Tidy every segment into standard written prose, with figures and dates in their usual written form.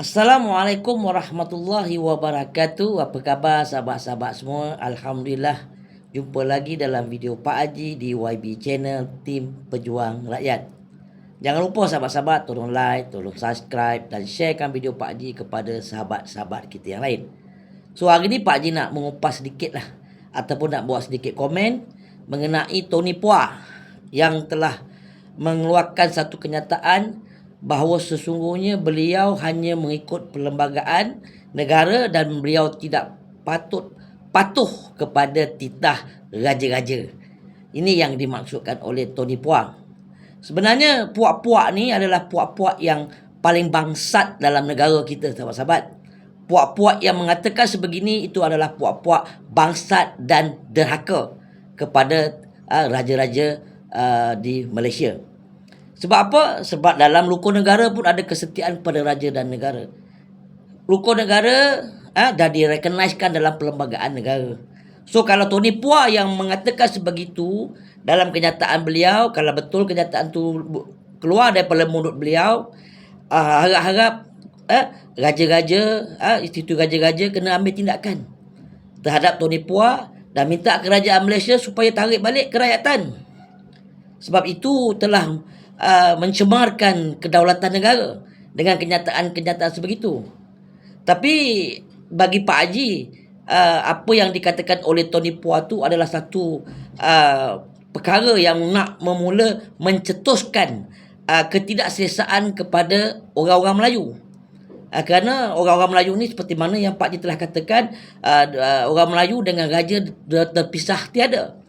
Assalamualaikum warahmatullahi wabarakatuh. Apa khabar sahabat-sahabat semua? Alhamdulillah, jumpa lagi dalam video Pak Haji di YB Channel Tim Pejuang Rakyat. Jangan lupa sahabat-sahabat tolong like, tolong subscribe dan sharekan video Pak Haji kepada sahabat-sahabat kita yang lain. So hari ni Pak Haji nak mengupas sedikit lah, ataupun nak buat sedikit komen mengenai Tony Puah yang telah mengeluarkan satu kenyataan bahawa sesungguhnya beliau hanya mengikut perlembagaan negara dan beliau tidak patuh kepada titah raja-raja. Ini yang dimaksudkan oleh Tony Puah. Sebenarnya puak-puak ni adalah puak-puak yang paling bangsat dalam negara kita, sahabat-sahabat. Puak-puak yang mengatakan sebegini itu adalah puak-puak bangsat dan derhaka kepada raja-raja di Malaysia. Sebab apa? Sebab dalam rukun negara pun ada kesetiaan pada raja dan negara. Rukun negara dah direkogniskan dalam perlembagaan negara. So kalau Tony Puah yang mengatakan sebegitu dalam kenyataan beliau, kalau betul kenyataan tu keluar daripada mulut beliau, harap-harap raja-raja, institusi raja-raja kena ambil tindakan terhadap Tony Puah dan minta kerajaan Malaysia supaya tarik balik kerakyatan. Sebab itu telah mencemarkan kedaulatan negara dengan kenyataan-kenyataan sebegitu. Tapi bagi Pak Haji, apa yang dikatakan oleh Tony Puah tu adalah satu perkara yang nak memula mencetuskan ketidakselesaan kepada orang-orang Melayu. Kerana orang-orang Melayu ni seperti mana yang Pak Haji telah katakan, orang Melayu dengan raja terpisah tiada.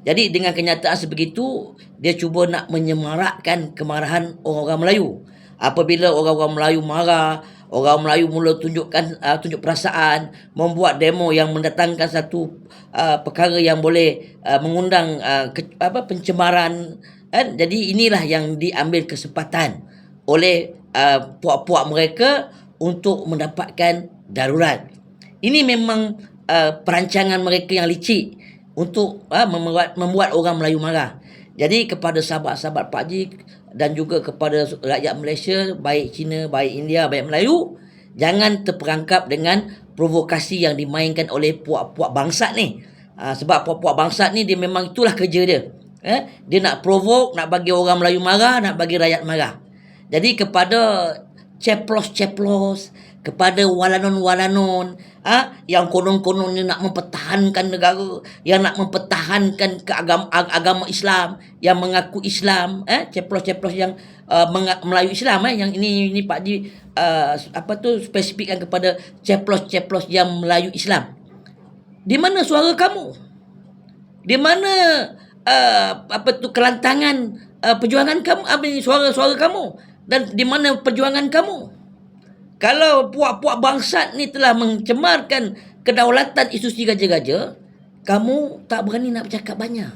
Jadi dengan kenyataan sebegitu, dia cuba nak menyemarakkan kemarahan orang-orang Melayu. Apabila orang-orang Melayu marah, orang Melayu mula tunjuk perasaan, membuat demo yang mendatangkan satu perkara yang boleh mengundang pencemaran. Jadi inilah yang diambil kesempatan oleh puak-puak mereka untuk mendapatkan darurat. Ini memang perancangan mereka yang licik untuk membuat orang Melayu marah. Jadi kepada sahabat-sahabat Pak Haji dan juga kepada rakyat Malaysia, baik Cina, baik India, baik Melayu, jangan terperangkap dengan provokasi yang dimainkan oleh puak-puak bangsat ni. Sebab puak-puak bangsat ni dia memang itulah kerja dia. Dia nak provoke, nak bagi orang Melayu marah, nak bagi rakyat marah. Jadi kepada ceplos-ceplos, kepada walanon-walanon yang konon-kononnya nak mempertahankan negara, yang nak mempertahankan agama Islam, yang mengaku Islam, ceplos-ceplos yang Melayu Islam, yang ini Pak Haji spesifikkan kepada ceplos-ceplos yang Melayu Islam. Di mana suara kamu? Di mana kelantangan perjuangan kamu? Suara-suara kamu? Dan di mana perjuangan kamu? Kalau puak-puak bangsat ni telah mencemarkan kedaulatan institusi raja-raja, kamu tak berani nak bercakap banyak.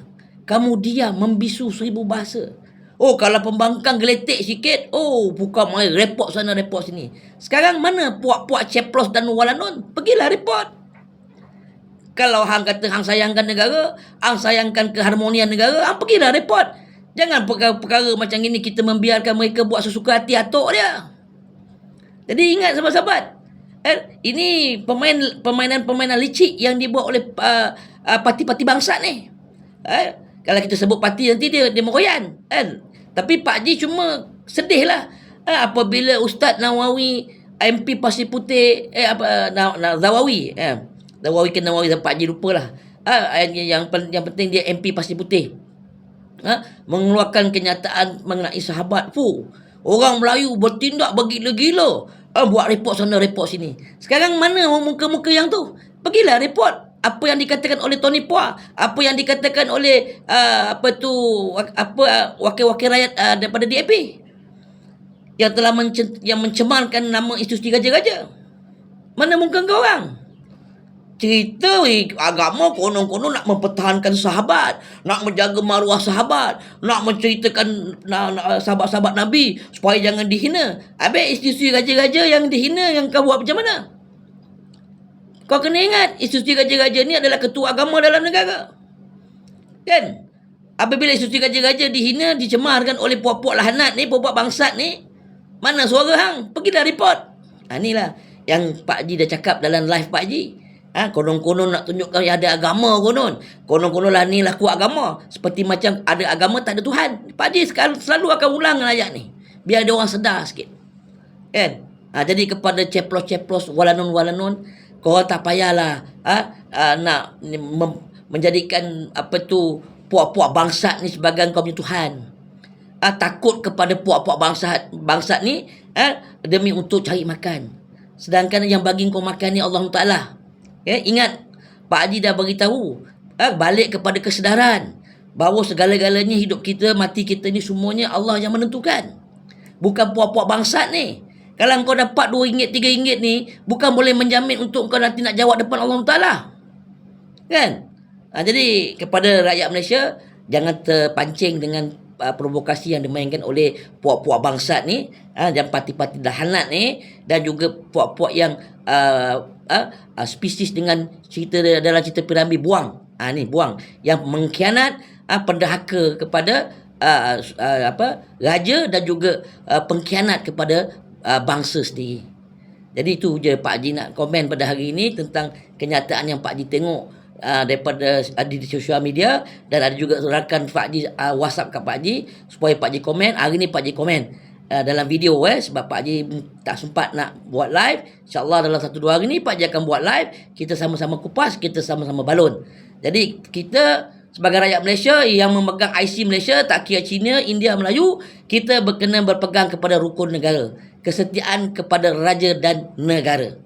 Kamu diam, membisu 1000 bahasa. Oh, kalau pembangkang geletek sikit, bukan main report sana, report sini. Sekarang mana puak-puak ceplos dan walanon? Pergilah report. Kalau hang kata hang sayangkan negara, hang sayangkan keharmonian negara, hang pergilah report. Jangan perkara-perkara macam ini kita membiarkan mereka buat sesuka hati atuk dia. Jadi ingat sahabat-sahabat, ini permainan-permainan licik yang dibuat oleh parti-parti bangsat ni. Kalau kita sebut parti nanti dia meroyan. Tapi Pak Haji cuma sedih lah apabila Ustaz Nawawi, MP Pasir Putih, Zawawi, Zawawi ke Nawawi, Pak Haji lupalah. Yang penting dia MP Pasir Putih. Mengeluarkan kenyataan mengenai sahabat. Orang Melayu bertindak bergila-gila, buat report sana, report sini. Sekarang mana muka-muka yang tu? Pergilah report apa yang dikatakan oleh Tony Puah, apa yang dikatakan oleh wakil-wakil rakyat daripada DAP yang telah mencemarkan nama institusi raja-raja. Mana muka kau orang? Cerita agama konon-konon nak mempertahankan sahabat, nak menjaga maruah sahabat, nak menceritakan sahabat-sahabat Nabi supaya jangan dihina. Habis institusi raja-raja yang dihina, yang kau buat macam mana? Kau kena ingat, institusi raja-raja ni adalah ketua agama dalam negara. Kan? Apabila institusi raja-raja dihina, dicemarkan oleh puak-puak lahanat ni, puak-puak bangsat ni, mana suara hang? Pergilah report. Inilah yang Pak Haji dah cakap dalam live Pak Haji. Konon-konon nak tunjukkan yang ada agama konon. Konon-konon lah ni lah kuat agama. Seperti macam ada agama tak ada Tuhan. Pak Haji selalu akan ulang ayat ni. Biar ada orang sedar sikit. Kan? Jadi kepada ceplos-ceplos walanun-walanun, korang tak payahlah nak menjadikan puak-puak bangsat ni sebagai kau punya Tuhan. Takut kepada puak-puak bangsat ni demi untuk cari makan. Sedangkan yang bagi kau makan ni Allah Ta'ala. Ingat, Pak Haji dah beritahu, balik kepada kesedaran bahawa segala-galanya hidup kita, mati kita ni semuanya Allah yang menentukan. Bukan puak-puak bangsat ni. Kalau kau dapat RM2, RM3 ni, bukan boleh menjamin untuk kau nanti nak jawab depan Allah Ta'ala. Kan? Jadi kepada rakyat Malaysia, jangan terpancing dengan provokasi yang dimainkan oleh puak-puak bangsat ni, dan parti-parti dahanat ni, dan juga puak-puak yang spesies dengan dalam cerita piramid buang. Ni buang yang mengkhianat, pendahaka kepada raja dan juga pengkhianat kepada bangsa sendiri. Jadi itu je Pak Haji nak komen pada hari ini tentang kenyataan yang Pak Haji tengok daripada di sosial media, dan ada juga rakan Pak Haji WhatsApp kat Pak Haji supaya Pak Haji komen. Hari ni Pak Haji komen dalam video sebab Pak Haji tak sempat nak buat live. InsyaAllah dalam 1-2 hari ni Pak Haji akan buat live. Kita sama-sama kupas, kita sama-sama balon. Jadi kita sebagai rakyat Malaysia yang memegang IC Malaysia, tak kira Cina, India, Melayu, kita berkena berpegang kepada rukun negara, kesetiaan kepada raja dan negara.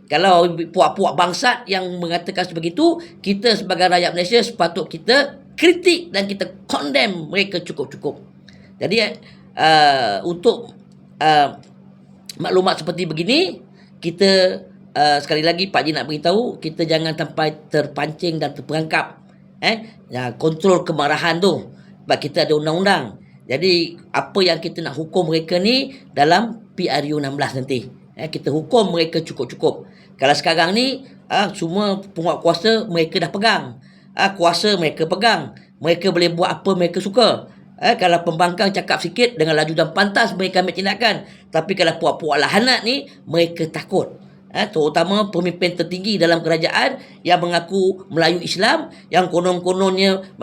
Kalau puak-puak bangsat yang mengatakan sebegitu, kita sebagai rakyat Malaysia sepatut kita kritik dan kita condemn mereka cukup-cukup. Jadi untuk maklumat seperti begini, kita sekali lagi Pak Haji nak beritahu, kita jangan sampai terpancing dan terperangkap. Kontrol kemarahan tu. Sebab kita ada undang-undang. Jadi apa yang kita nak hukum mereka ni dalam PRU 16 nanti. Kita hukum mereka cukup-cukup. Kalau sekarang ni semua penguat kuasa mereka dah pegang. Kuasa mereka pegang. Mereka boleh buat apa mereka suka. Kalau pembangkang cakap sikit dengan laju dan pantas, mereka ambil tindakan. Tapi kalau puak-puak lahanat ni, mereka takut. Terutama pemimpin tertinggi dalam kerajaan yang mengaku Melayu Islam, yang konon-kononnya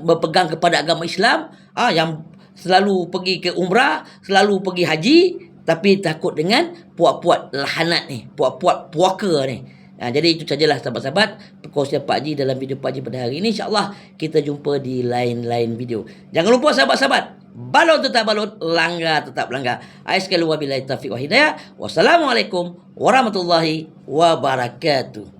berpegang kepada agama Islam, yang selalu pergi ke umrah, selalu pergi haji, tapi takut dengan puak-puak lahanat ni, puak-puak puaka ni. Jadi itu sajalah sahabat-sahabat perkongsian Pak Haji dalam video Pak Haji pada hari ini. InsyaAllah kita jumpa di lain-lain video. Jangan lupa sahabat-sahabat, balon tetap balon, langgar tetap langgar. Sekali wabillahi taufiq wa hidayah. Wassalamualaikum warahmatullahi wabarakatuh.